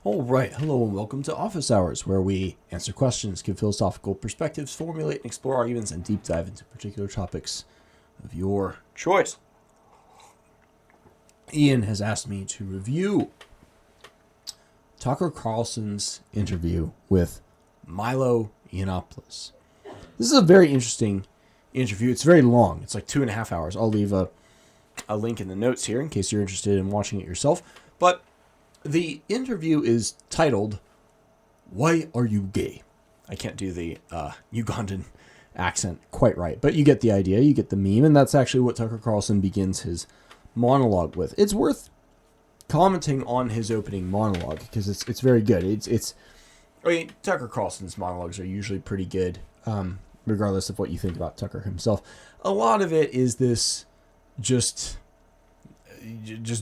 All right, hello and welcome to Office Hours, where we answer questions, give philosophical perspectives, formulate and explore arguments, and deep dive into particular topics of your choice. Ian has asked me to review Tucker Carlson's interview with Milo Yiannopoulos. This is a very interesting interview. It's very long. It's like 2.5 hours. I'll leave a link in the notes here in case you're interested in watching it yourself. But the interview is titled, "Why Are You Gay?" I can't do the Ugandan accent quite right, but you get the idea, you get the meme, and that's actually what Tucker Carlson begins his monologue with. It's worth commenting on his opening monologue because it's very good. I mean, Tucker Carlson's monologues are usually pretty good, regardless of what you think about Tucker himself. A lot of it is this just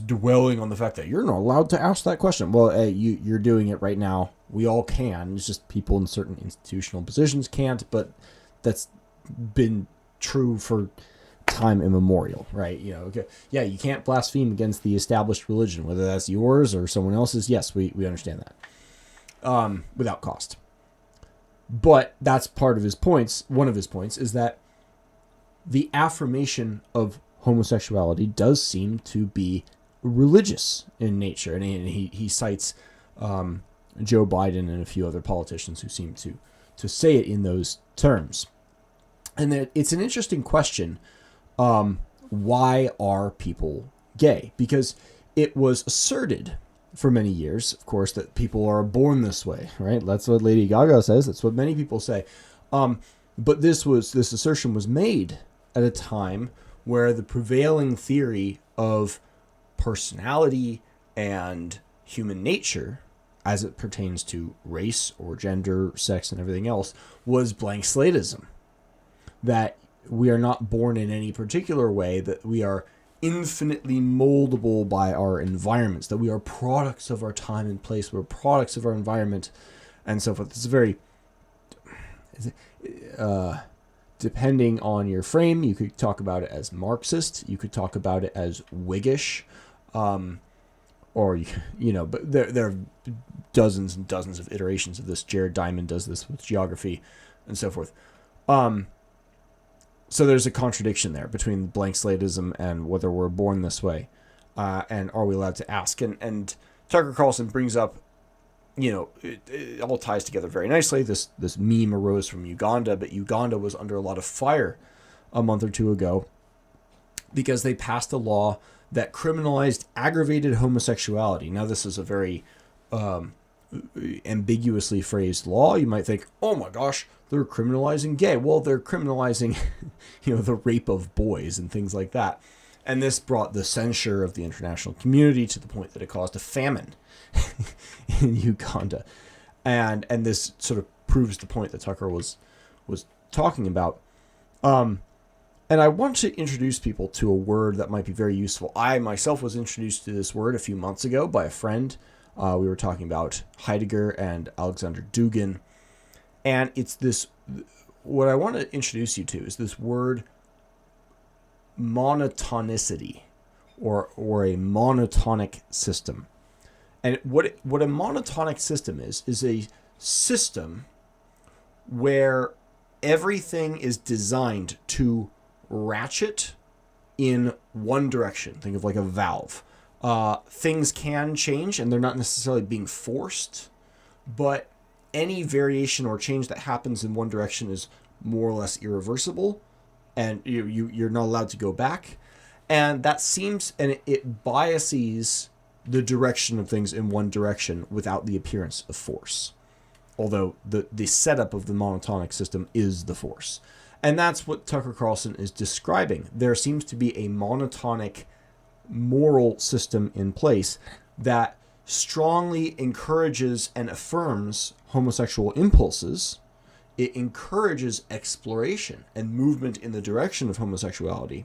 dwelling on the fact that you're not allowed to ask that question. Well, hey, you're doing it right now. We all can. It's just people in certain institutional positions can't, but that's been true for time immemorial, right? Okay. Yeah, you can't blaspheme against the established religion, whether that's yours or someone else's. Yes, we understand that. Without cost. But that's part of his points. One of his points is that the affirmation of homosexuality does seem to be religious in nature. And he cites Joe Biden and a few other politicians who seem to say it in those terms. And it's an interesting question. Why are people gay? Because it was asserted for many years, of course, that people are born this way, right? That's what Lady Gaga says. That's what many people say. But this assertion was made at a time where the prevailing theory of personality and human nature, as it pertains to race or gender, sex, and everything else, was blank slateism. That we are not born in any particular way, that we are infinitely moldable by our environments, that we are products of our time and place, we're products of our environment, and so forth. It's very... depending on your frame, you could talk about it as Marxist, you could talk about it as Whiggish, or but there are dozens and dozens of iterations of this. Jared Diamond does this with geography and so forth. So there's a contradiction there between blank slateism and whether we're born this way, and are we allowed to ask? And Tucker Carlson brings up, it all ties together very nicely. This meme arose from Uganda, but Uganda was under a lot of fire a month or two ago because they passed a law that criminalized aggravated homosexuality. Now, this is a very ambiguously phrased law. You might think, oh my gosh, they're criminalizing gay. Well, they're criminalizing, the rape of boys and things like that. And this brought the censure of the international community to the point that it caused a famine in Uganda. And this sort of proves the point that Tucker was talking about. And I want to introduce people to a word that might be very useful. I myself was introduced to this word a few months ago by a friend. We were talking about Heidegger and Alexander Dugin. And it's this, what I want to introduce you to is this word monotonicity, or a monotonic system. And what a monotonic system is a system where everything is designed to ratchet in one direction. Think of like a valve. Things can change, and they're not necessarily being forced, but any variation or change that happens in one direction is more or less irreversible, and you're not allowed to go back. And that seems, and it biases the direction of things in one direction without the appearance of force. Although the setup of the monotonic system is the force. And that's what Tucker Carlson is describing. There seems to be a monotonic moral system in place that strongly encourages and affirms homosexual impulses. It encourages exploration and movement in the direction of homosexuality,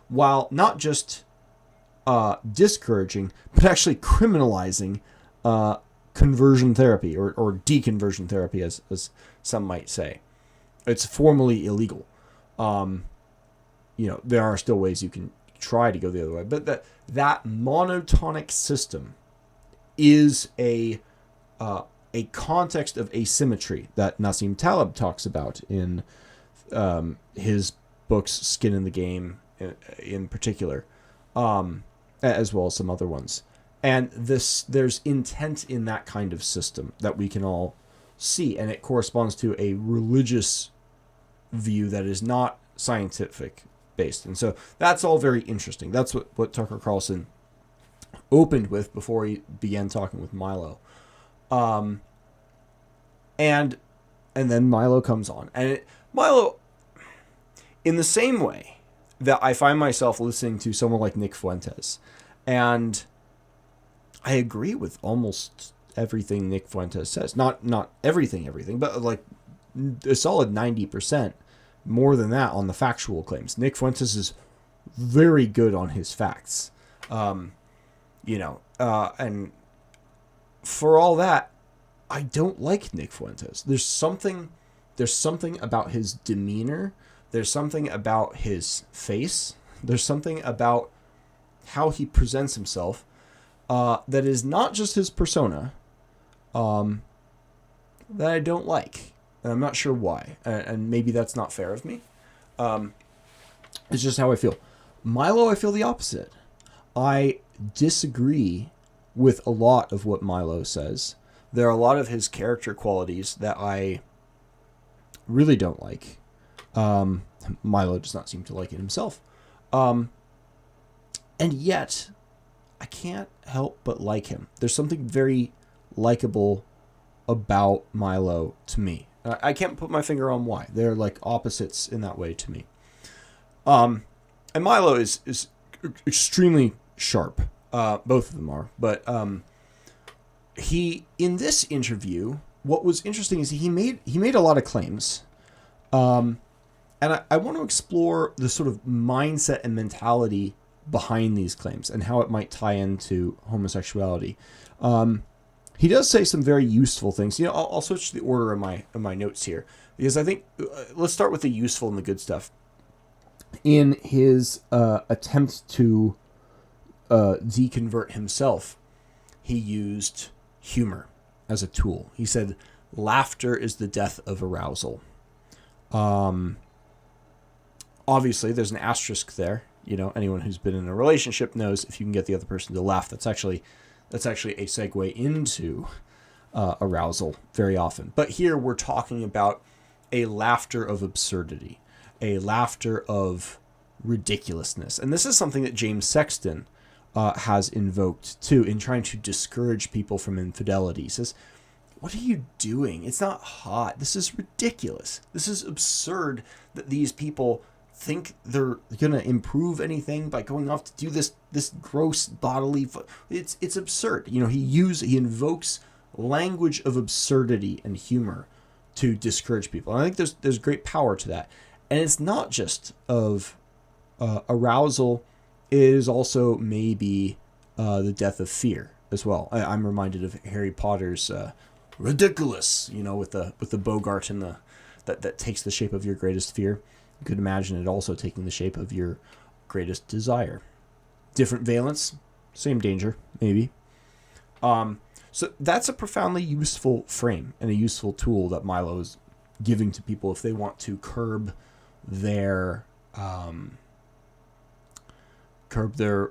while not just discouraging, but actually criminalizing conversion therapy or deconversion therapy, as some might say. It's formally illegal. There are still ways you can try to go the other way, but that monotonic system is a a context of asymmetry that Nassim Taleb talks about in his books, Skin in the Game in particular, as well as some other ones. And there's intent in that kind of system that we can all see, and it corresponds to a religious view that is not scientific based. And so that's all very interesting. That's what Tucker Carlson opened with before he began talking with Milo. And then Milo comes on. And Milo, in the same way that I find myself listening to someone like Nick Fuentes, and I agree with almost everything Nick Fuentes says. Not everything, but like a solid 90%, more than that on the factual claims. Nick Fuentes is very good on his facts. And for all that, I don't like Nick Fuentes. There's something about his demeanor. There's something about his face. There's something about how he presents himself that is not just his persona, that I don't like. And I'm not sure why. And maybe that's not fair of me. It's just how I feel. Milo, I feel the opposite. I disagree with a lot of what Milo says. There are a lot of his character qualities that I really don't like. Milo does not seem to like it himself. And yet, I can't help but like him. There's something very likable about Milo to me. I can't put my finger on why. They're like opposites in that way to me. And Milo is extremely sharp. Both of them are. But he, in this interview, what was interesting is he made a lot of claims. And I want to explore the sort of mindset and mentality behind these claims and how it might tie into homosexuality. He does say some very useful things. I'll switch the order of my notes here, because I think let's start with the useful and the good stuff. In his attempt to deconvert himself, he used humor as a tool. He said, "Laughter is the death of arousal." Obviously, there's an asterisk there. Anyone who's been in a relationship knows if you can get the other person to laugh, that's actually a segue into arousal very often. But here we're talking about a laughter of absurdity, a laughter of ridiculousness. And this is something that James Sexton has invoked too in trying to discourage people from infidelity. He says, "What are you doing? It's not hot. This is ridiculous. This is absurd that these people think they're going to improve anything by going off to do this gross bodily it's absurd." He invokes language of absurdity and humor to discourage people. And I think there's great power to that. And it's not just of arousal. It is also maybe the death of fear as well. I'm reminded of Harry Potter's ridiculous, with the Bogart and that takes the shape of your greatest fear. You could imagine it also taking the shape of your greatest desire. Different valence, same danger, maybe. So that's a profoundly useful frame and a useful tool that Milo is giving to people if they want to curb their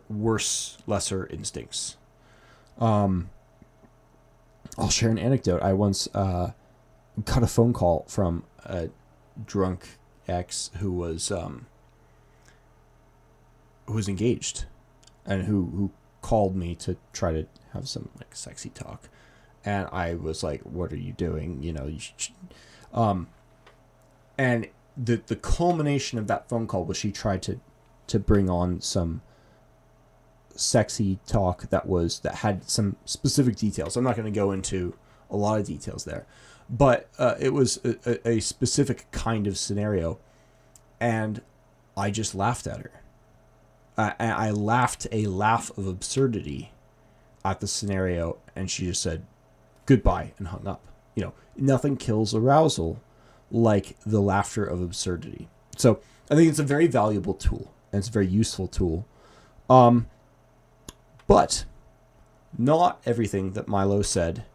worse, lesser instincts. I'll share an anecdote. I once got a phone call from a drunk ex who was engaged, and who called me to try to have some sexy talk, and I was like, "What are you doing? You should." And the culmination of that phone call was she tried to bring on some sexy talk that had some specific details. I'm not going to go into a lot of details there, but it was a specific kind of scenario, and I just laughed at her. I laughed a laugh of absurdity at the scenario, and she just said goodbye and hung up. Nothing kills arousal like the laughter of absurdity. So I think it's a very valuable tool, and it's a very useful tool. But not everything that Milo said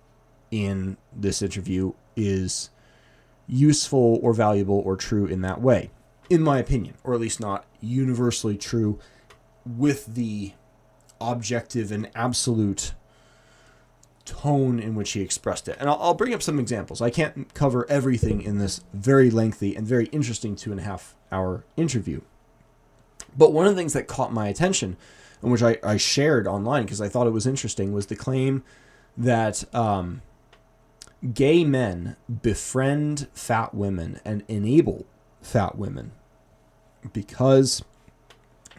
in this interview is useful or valuable or true in that way, in my opinion, or at least not universally true with the objective and absolute tone in which he expressed it. And I'll bring up some examples. I can't cover everything in this very lengthy and very interesting 2.5 hour interview. But one of the things that caught my attention, and which I shared online because I thought it was interesting, was the claim that gay men befriend fat women and enable fat women because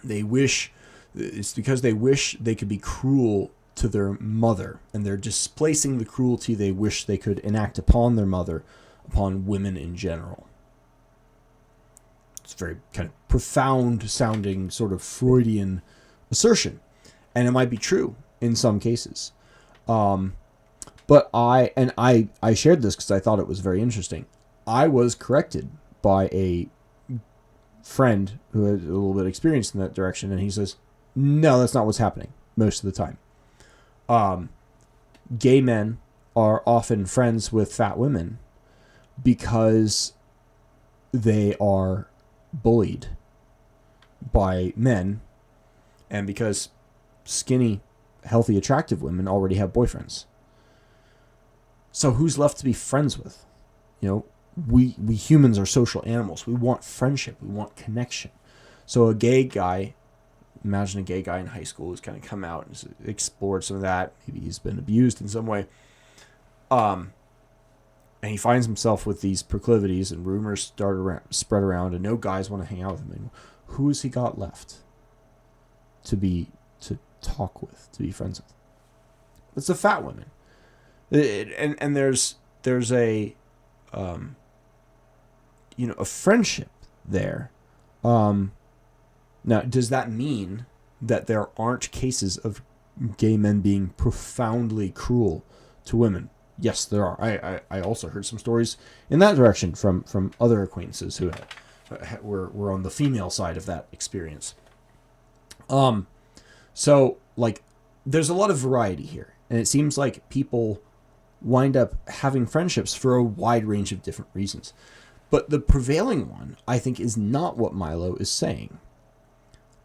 they wish they could be cruel to their mother, and they're displacing the cruelty they wish they could enact upon their mother, upon women in general. It's a very kind of profound sounding sort of Freudian assertion, and it might be true in some cases. But I shared this because I thought it was very interesting. I was corrected by a friend who had a little bit of experience in that direction, and he says, no, that's not what's happening most of the time. Gay men are often friends with fat women because they are bullied by men, and because skinny, healthy, attractive women already have boyfriends. So who's left to be friends with? You know, we humans are social animals. We want friendship. We want connection. So a gay guy, imagine a gay guy in high school who's kind of come out and explored some of that. Maybe he's been abused in some way. And he finds himself with these proclivities, and rumors spread around, and no guys want to hang out with him anymore. Who has he got left to talk with, to be friends with? It's the fat women. And there's a a friendship there. Now, does that mean that there aren't cases of gay men being profoundly cruel to women? Yes, there are. I also heard some stories in that direction from other acquaintances who were on the female side of that experience. So, like, there's a lot of variety here, and it seems like people wind up having friendships for a wide range of different reasons. But the prevailing one, I think, is not what Milo is saying.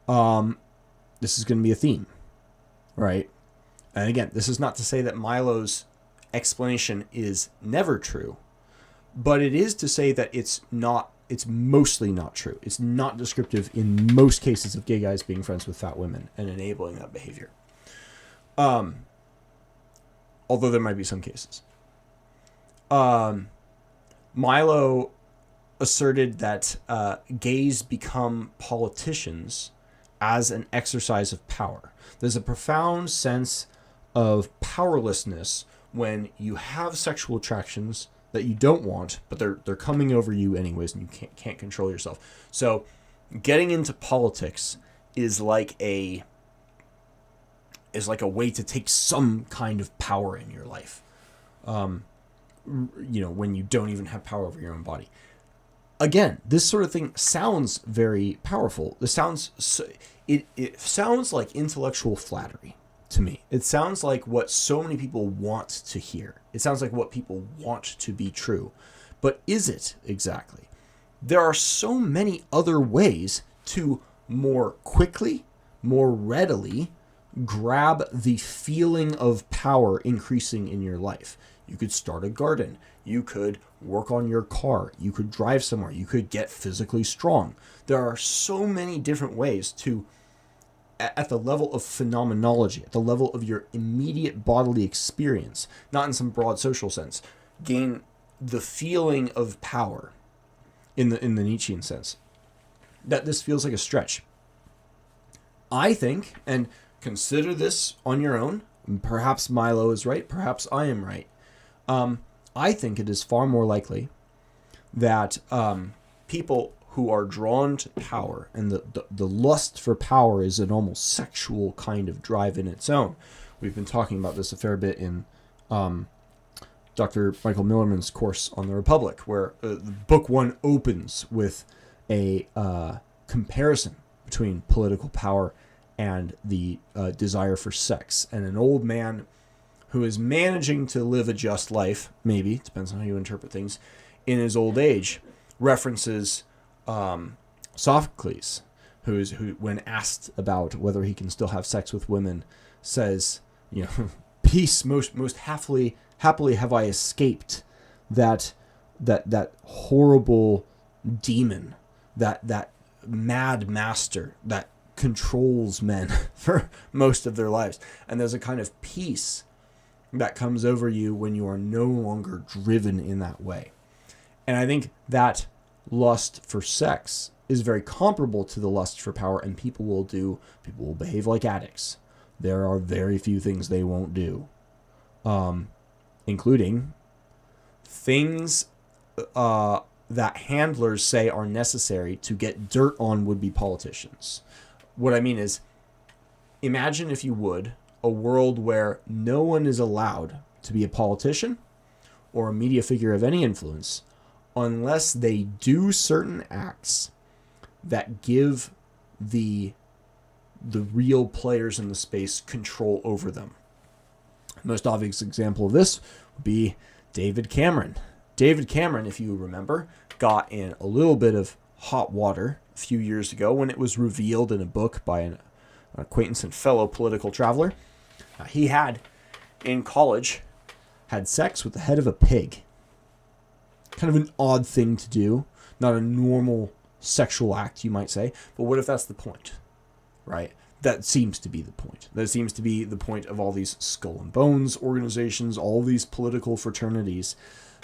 This is going to be a theme, right? And again, this is not to say that Milo's explanation is never true, but it is to say that it's mostly not true. It's not descriptive in most cases of gay guys being friends with fat women and enabling that behavior. Although there might be some cases. Milo asserted that gays become politicians as an exercise of power. There's a profound sense of powerlessness when you have sexual attractions that you don't want, but they're coming over you anyways, and you can't control yourself. So getting into politics is like a way to take some kind of power in your life. When you don't even have power over your own body. Again, this sort of thing sounds very powerful. It sounds like intellectual flattery to me. It sounds like what so many people want to hear. It sounds like what people want to be true. But is it exactly? There are so many other ways to more quickly, more readily grab the feeling of power increasing in your life. You could start a garden. You could work on your car. You could drive somewhere. You could get physically strong. There are so many different ways to, at the level of phenomenology, at the level of your immediate bodily experience, not in some broad social sense, gain the feeling of power in the Nietzschean sense. That this feels like a stretch. I think, and consider this on your own, perhaps Milo is right, perhaps I am right. I think it is far more likely that people who are drawn to power, and the lust for power is an almost sexual kind of drive in its own. We've been talking about this a fair bit in Dr. Michael Millerman's course on the Republic, where book 1 opens with a comparison between political power and the desire for sex. And an old man who is managing to live a just life, maybe, depends on how you interpret things, in his old age, references Sophocles, who, when asked about whether he can still have sex with women, says, peace, most happily have I escaped that horrible demon, that mad master that controls men for most of their lives. And there's a kind of peace that comes over you when you are no longer driven in that way. And I think that lust for sex is very comparable to the lust for power, and people will behave like addicts. There are very few things they won't do, including things that handlers say are necessary to get dirt on would-be politicians. What I mean is, imagine, if you would, a world where no one is allowed to be a politician or a media figure of any influence unless they do certain acts that give the real players in the space control over them. The most obvious example of this would be David Cameron. David Cameron, if you remember, got in a little bit of hot water a few years ago when it was revealed in a book by an acquaintance and fellow political traveler. He had, in college, had sex with the head of a pig. Kind of an odd thing to do. Not a normal sexual act, you might say. But what if that's the point? Right? That seems to be the point. That seems to be the point of all these skull and bones organizations, all these political fraternities,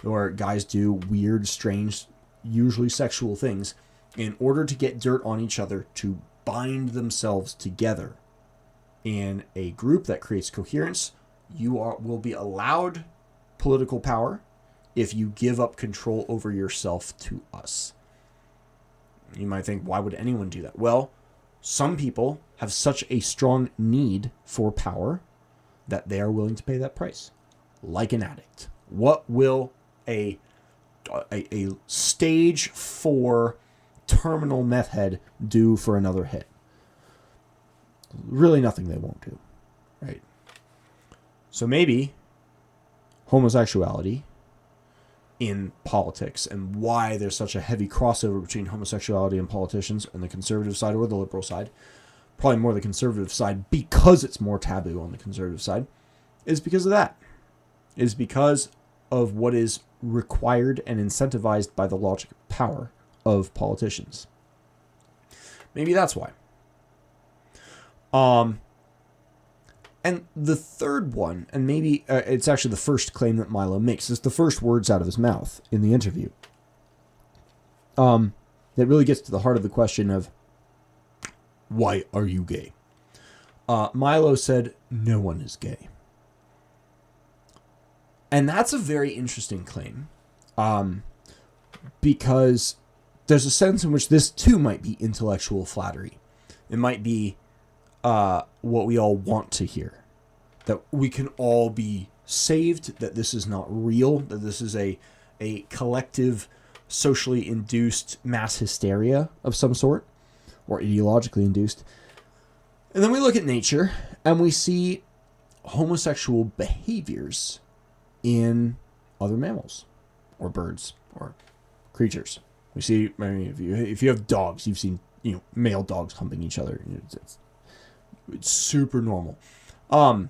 where guys do weird, strange, usually sexual things in order to get dirt on each other, to bind themselves together in a group that creates coherence. You will be allowed political power if you give up control over yourself to us. You might think, why would anyone do that? Well, some people have such a strong need for power that they are willing to pay that price, like an addict. What will a stage 4 terminal meth head do for another hit? Really nothing they won't do, right? So maybe homosexuality in politics, and why there's such a heavy crossover between homosexuality and politicians and the conservative side or the liberal side, probably more the conservative side because it's more taboo on the conservative side, is because of that. It is because of what is required and incentivized by the logic of power of politicians. Maybe that's why. And the third one, and maybe it's actually the first claim that Milo makes, is the first words out of his mouth in the interview. That really gets to the heart of the question of, why are you gay? Milo said, no one is gay. And that's a very interesting claim, because there's a sense in which this too might be intellectual flattery. It might be what we all want to hear, that we can all be saved, that this is not real, that this is a collective, socially induced mass hysteria of some sort, or ideologically induced. And then we look at nature and we see homosexual behaviors in other mammals or birds or creatures. We see, I mean, if you have dogs, you've seen, male dogs humping each other. It's super normal. But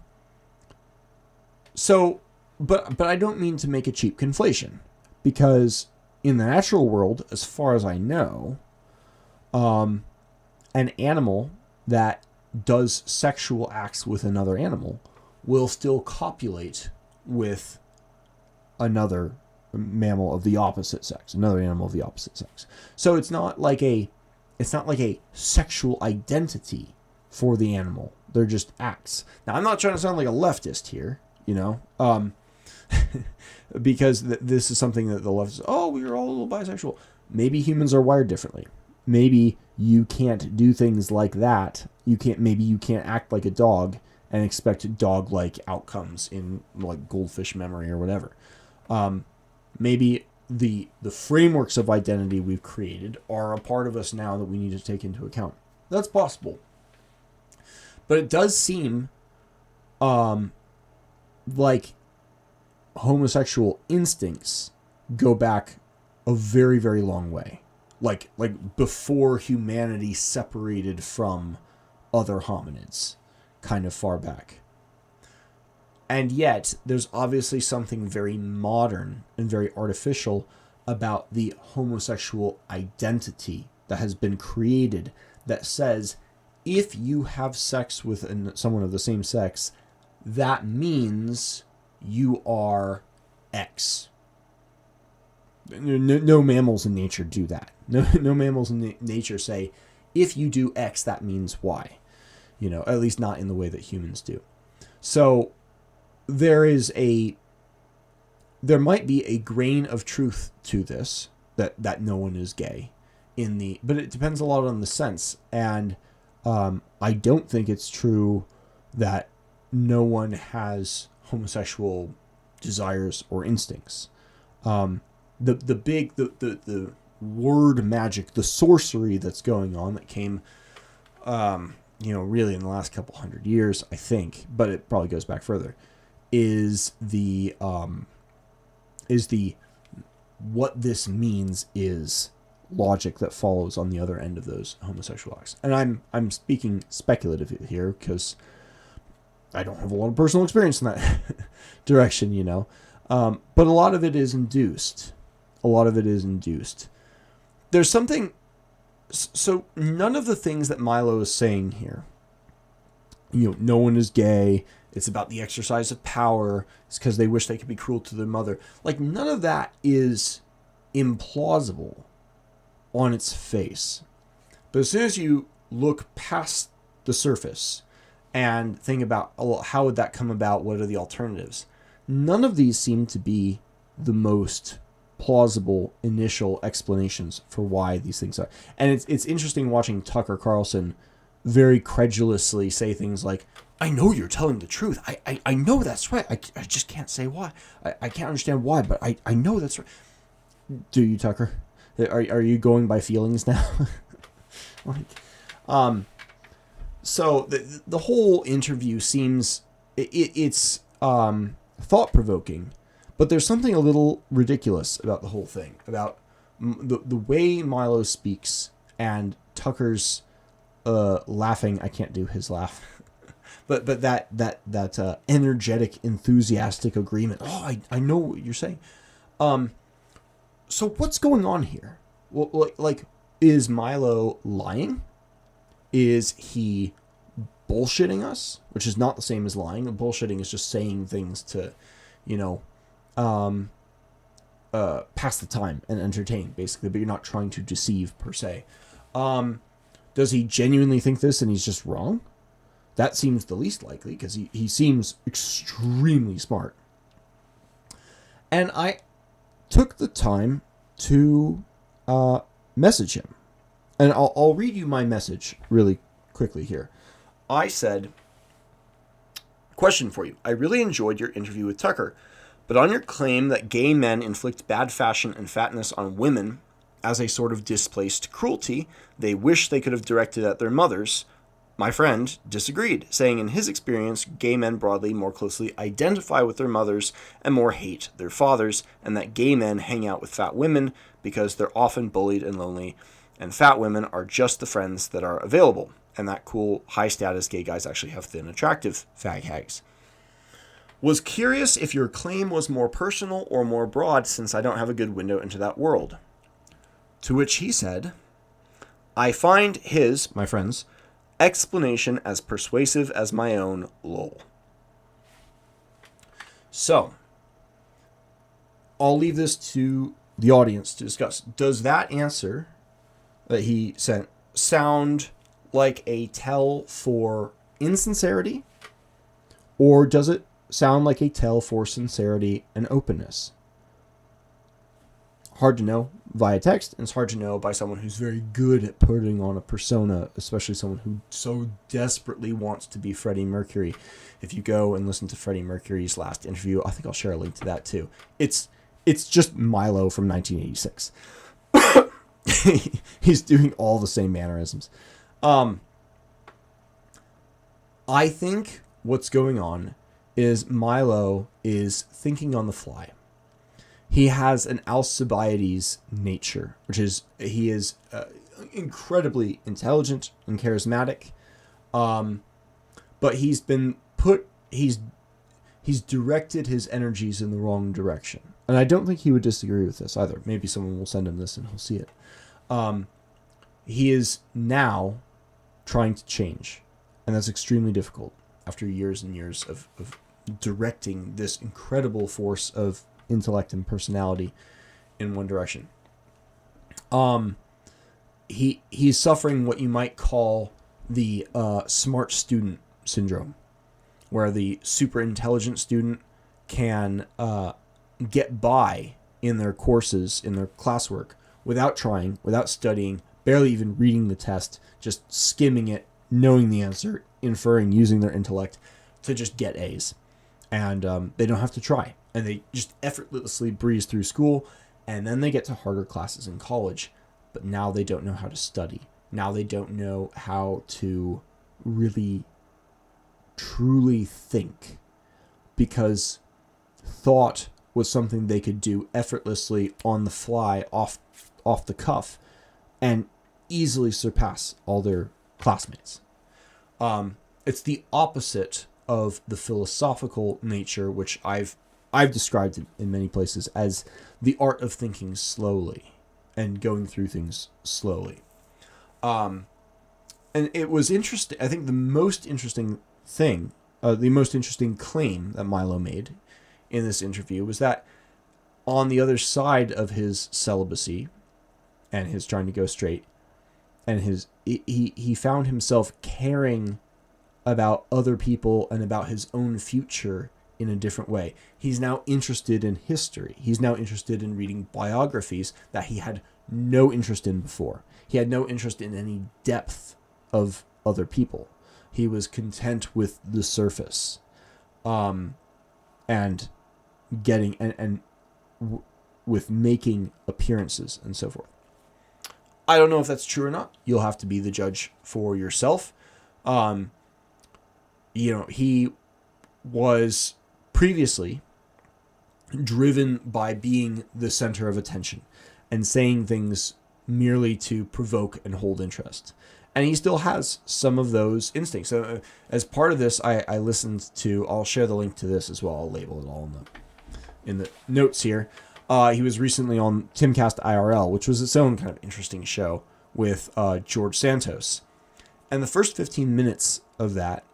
I don't mean to make a cheap conflation, because in the natural world, as far as I know, an animal that does sexual acts with another animal will still copulate with another mammal of the opposite sex, another animal of the opposite sex. So it's not like a sexual identity for the animal. They're just acts. Now, I'm not trying to sound like a leftist here, because this is something that the left is, we're all a little bisexual. Maybe humans are wired differently. Maybe you can't do things like that. Maybe you can't act like a dog and expect dog-like outcomes in like goldfish memory or whatever. Maybe the frameworks of identity we've created are a part of us now that we need to take into account. That's possible. But it does seem like homosexual instincts go back a very, very long way. Like before humanity separated from other hominids, kind of far back. And yet, there's obviously something very modern and very artificial about the homosexual identity that has been created that says if you have sex with someone of the same sex, that means you are X. No mammals in nature do that. No mammals in nature say, if you do X, that means Y. At least not in the way that humans do. So there might be a grain of truth to this, that no one is gay but it depends a lot on the sense. And I don't think it's true that no one has homosexual desires or instincts. The word magic, the sorcery that's going on that came, really in the last couple hundred years, I think, but it probably goes back further, is the what this means is logic that follows on the other end of those homosexual acts. And I'm speaking speculatively here because I don't have a lot of personal experience in that direction, but a lot of it is induced. There's something. So none of the things that Milo is saying here, no one is gay, it's about the exercise of power, it's because they wish they could be cruel to their mother. Like, none of that is implausible on its face. But as soon as you look past the surface and think about, how would that come about? What are the alternatives? None of these seem to be the most plausible initial explanations for why these things are. And it's interesting watching Tucker Carlson very credulously say things like, I know you're telling the truth. I know that's right. I just can't say why. I can't understand why, but I know that's right. Do you, Tucker? Are you going by feelings now? So the whole interview seems, it's thought-provoking, but there's something a little ridiculous about the whole thing, about the way Milo speaks and Tucker's laughing. I can't do his laugh, but that energetic, enthusiastic agreement. Oh, I know what you're saying. So what's going on here? Well, like, is Milo lying? Is he bullshitting us? Which is not the same as lying. Bullshitting is just saying things to, pass the time and entertain, basically, but you're not trying to deceive per se. Does he genuinely think this and he's just wrong? That seems the least likely, because he seems extremely smart. And I took the time to message him. And I'll read you my message really quickly here. I said, question for you. I really enjoyed your interview with Tucker, but on your claim that gay men inflict bad fashion and fatness on women as a sort of displaced cruelty they wish they could have directed at their mothers, my friend disagreed, saying in his experience, gay men broadly more closely identify with their mothers and more hate their fathers, and that gay men hang out with fat women because they're often bullied and lonely, and fat women are just the friends that are available, and that cool, high-status gay guys actually have thin, attractive fag hags. Was curious if your claim was more personal or more broad, since I don't have a good window into that world. To which he said, I find his, my friend's, explanation as persuasive as my own, lol. So, I'll leave this to the audience to discuss. Does that answer that he sent sound like a tell for insincerity, or does it sound like a tell for sincerity and openness? Hard to know via text, and it's hard to know by someone who's very good at putting on a persona, especially someone who so desperately wants to be Freddie Mercury. If you go and listen to Freddie Mercury's last interview, I think I'll share a link to that too. It's just Milo from 1986. He's doing all the same mannerisms. I think what's going on is Milo is thinking on the fly. He has an Alcibiades nature, which is he is incredibly intelligent and charismatic, but he's directed his energies in the wrong direction. And I don't think he would disagree with this either. Maybe someone will send him this and he'll see it. He is now trying to change, and that's extremely difficult after years and years of directing this incredible force of intellect and personality in one direction. He's suffering what you might call the smart student syndrome, where the super intelligent student can get by in their courses, in their classwork, without trying, without studying, barely even reading the test, just skimming it, knowing the answer, inferring, using their intellect to just get A's. And they don't have to try. And they just effortlessly breeze through school, and then they get to harder classes in college. But now they don't know how to study. Now they don't know how to really, truly think. Because thought was something they could do effortlessly on the fly, off the cuff, and easily surpass all their classmates. It's the opposite of the philosophical nature, which I've described in many places as the art of thinking slowly and going through things slowly. And it was interesting. I think the most interesting thing, the most interesting claim that Milo made in this interview was that on the other side of his celibacy and his trying to go straight, and he found himself caring about other people and about his own future in a different way. He's now interested in history. He's now interested in reading biographies that he had no interest in before. He had no interest in any depth of other people. He was content with the surface, and getting with making appearances and so forth. I don't know if that's true or not. You'll have to be the judge for yourself. He was previously driven by being the center of attention and saying things merely to provoke and hold interest. And he still has some of those instincts. So as part of this, I listened to, I'll share the link to this as well. I'll label it all in the notes here. He was recently on Timcast IRL, which was its own kind of interesting show with George Santos. And the first 15 minutes of that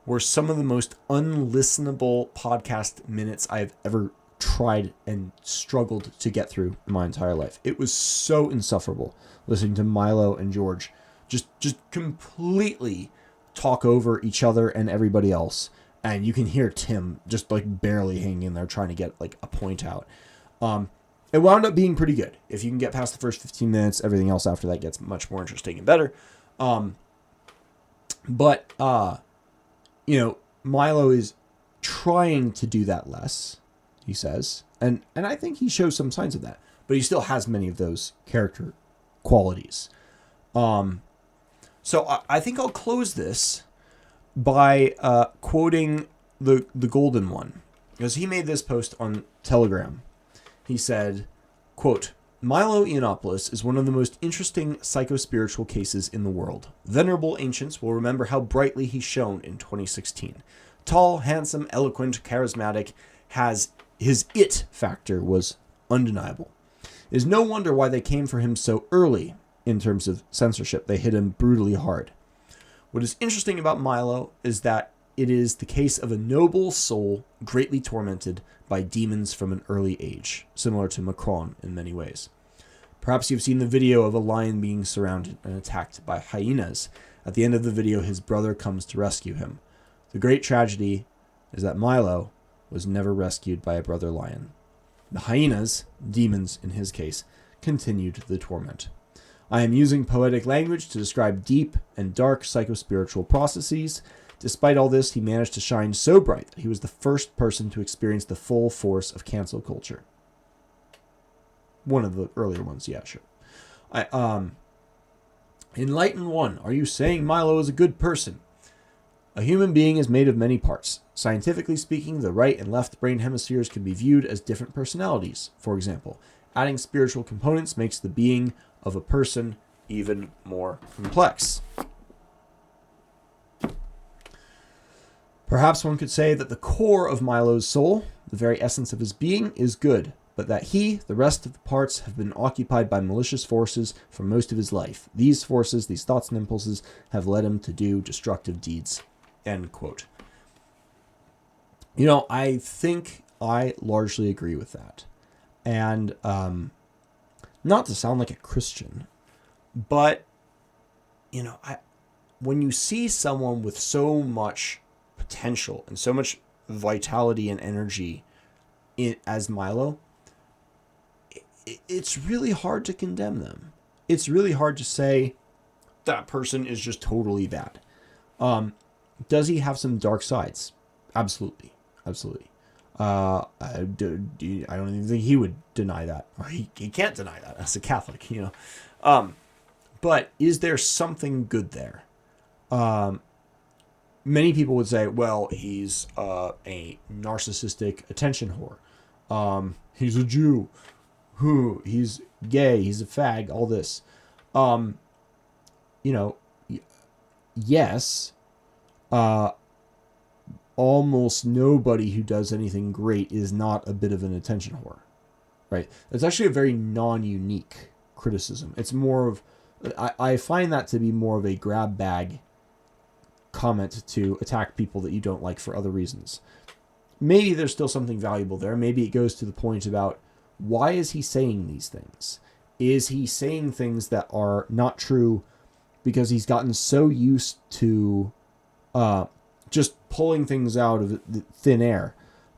were some of the most unlistenable podcast minutes I've ever tried and struggled to get through in my entire life. It was so insufferable listening to Milo and George just completely talk over each other and everybody else. And you can hear Tim just like barely hanging in there trying to get like a point out. It wound up being pretty good. If you can get past the first 15 minutes, everything else after that gets much more interesting and better. But Milo is trying to do that less, he says. And I think he shows some signs of that. But he still has many of those character qualities. So I think I'll close this by quoting the Golden One. Because he made this post on Telegram. He said, quote, "Milo Yiannopoulos is one of the most interesting psychospiritual cases in the world. Venerable ancients will remember how brightly he shone in 2016. Tall, handsome, eloquent, charismatic, his it factor was undeniable. It is no wonder why they came for him so early in terms of censorship. They hit him brutally hard. What is interesting about Milo is that it is the case of a noble soul greatly tormented by demons from an early age, similar to Macron in many ways. Perhaps you've seen the video of a lion being surrounded and attacked by hyenas. At the end of the video, his brother comes to rescue him. The great tragedy is that Milo was never rescued by a brother lion. The hyenas, demons in his case, continued the torment. I am using poetic language to describe deep and dark psychospiritual processes. Despite all this, he managed to shine so bright that he was the first person to experience the full force of cancel culture." One of the earlier ones, yeah, sure. Enlightened One, are you saying Milo is a good person? A human being is made of many parts. Scientifically speaking, the right and left brain hemispheres can be viewed as different personalities. For example, adding spiritual components makes the being of a person even more complex. Perhaps one could say that the core of Milo's soul, the very essence of his being, is good, but that he, the rest of the parts, have been occupied by malicious forces for most of his life. These forces, these thoughts and impulses, have led him to do destructive deeds. End quote. I think I largely agree with that. And not to sound like a Christian, but, when you see someone with so much potential and so much vitality and energy as Milo, it's really hard to condemn them. It's really hard to say that person is just totally bad. Does he have some dark sides? Absolutely. I don't even think he would deny that. Or he can't deny that as a Catholic, But is there something good there? Many people would say, well, he's a narcissistic attention whore. He's a Jew. He's gay. He's a fag. All this. Yes. Almost nobody who does anything great is not a bit of an attention whore, right? It's actually a very non-unique criticism. It's more of, I find that to be more of a grab bag comment to attack people that you don't like for other reasons. Maybe there's still something valuable there. Maybe it goes to the point about, why is he saying these things? Is he saying things that are not true because he's gotten so used to just pulling things out of the thin air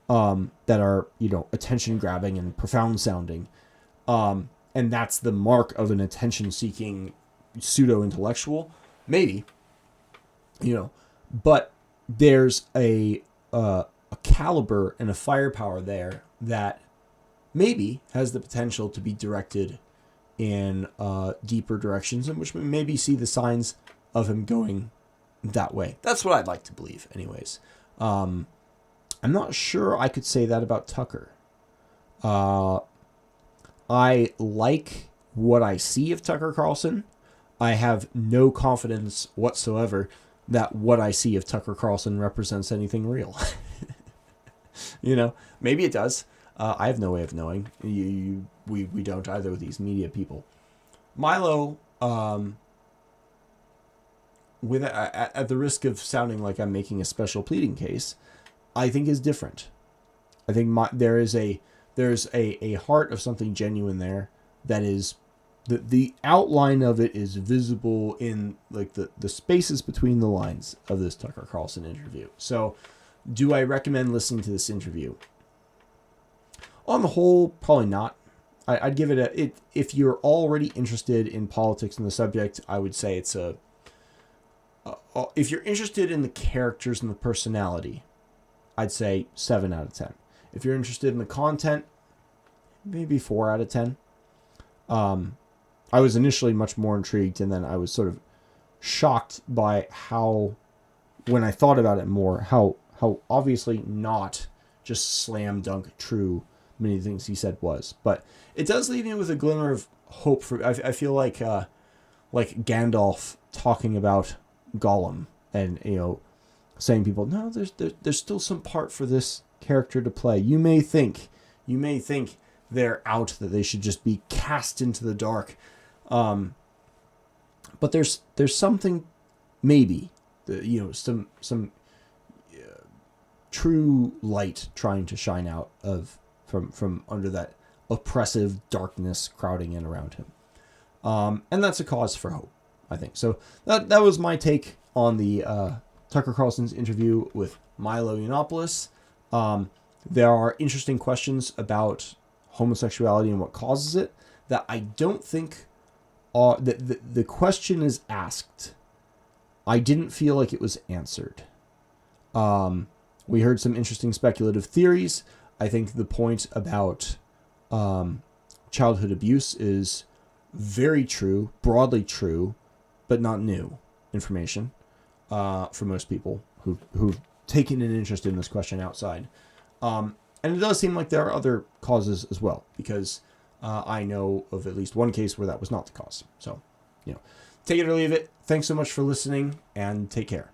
that are, attention grabbing and profound sounding. And that's the mark of an attention seeking pseudo intellectual? Maybe. But there's a caliber and a firepower there that maybe has the potential to be directed in deeper directions, in which we maybe see the signs of him going that way. That's what I'd like to believe, anyways. I'm not sure I could say that about Tucker. I like what I see of Tucker Carlson. I have no confidence whatsoever that what I see of Tucker Carlson represents anything real. Maybe it does. I have no way of knowing. We don't either with these media people. Milo, at the risk of sounding like I'm making a special pleading case, I think is different. I think there's a heart of something genuine there that is the outline of it is visible in like the spaces between the lines of this Tucker Carlson interview. So, do I recommend listening to this interview? On the whole, probably not. I'd give it if you're already interested in politics and the subject, I would say it's if you're interested in the characters and the personality, I'd say 7 out of 10. If you're interested in the content, maybe 4 out of 10. I was initially much more intrigued, and then I was sort of shocked by how, when I thought about it more, how obviously not just slam dunk true many things he said was. But it does leave me with a glimmer of hope for. I feel like Gandalf talking about Gollum, and saying people, no, there's still some part for this character to play. You may think they're out, that they should just be cast into the dark, but there's something, maybe, some true light trying to shine out from under that oppressive darkness crowding in around him, and that's a cause for hope, I think. So that was my take on the Tucker Carlson's interview with Milo Yiannopoulos. There are interesting questions about homosexuality and what causes it that I don't think the question is asked. I didn't feel like it was answered. We heard some interesting speculative theories. I think the point about childhood abuse is very true, broadly true, but not new information for most people who've taken an interest in this question outside. And it does seem like there are other causes as well, because I know of at least one case where that was not the cause. So, take it or leave it. Thanks so much for listening, and take care.